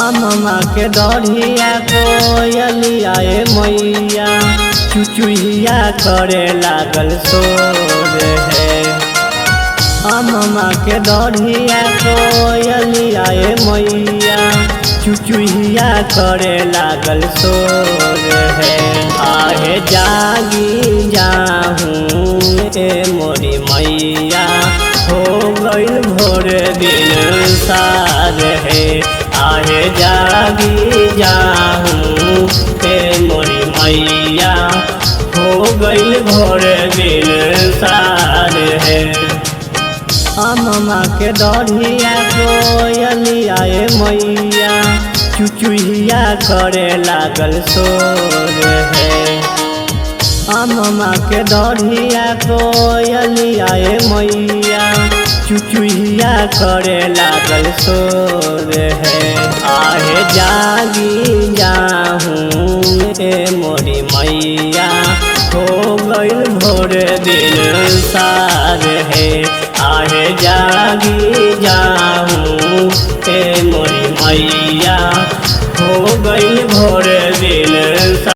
अम्मा के डढ़िया कोयलिया मैया चुचुहिया करे लागल शोर है। अम्मा के डढ़िया कोयलिया मैया चुचुहिया करे लागल शोर है। आहे जागी जाहूँ ए मोरी मैया हो गइल भोर दिन सार है। आहे जागी जाहूँ ए मोरी मैया हो गइल भोर दिन सार है। अम्मा के डढ़िया कोयलिया मैया चुचुहिया करे लागल शोर है। अम्मा के डढ़िया कोयलिया मैया चुचुहिया करे लागल शोर है। आहे जागी जाहूँ ए मोरी मैया हो गइल भोर दिन सार है। आहे जागी जाहूँ ए मोरी मैया हो गइल भोर दिन।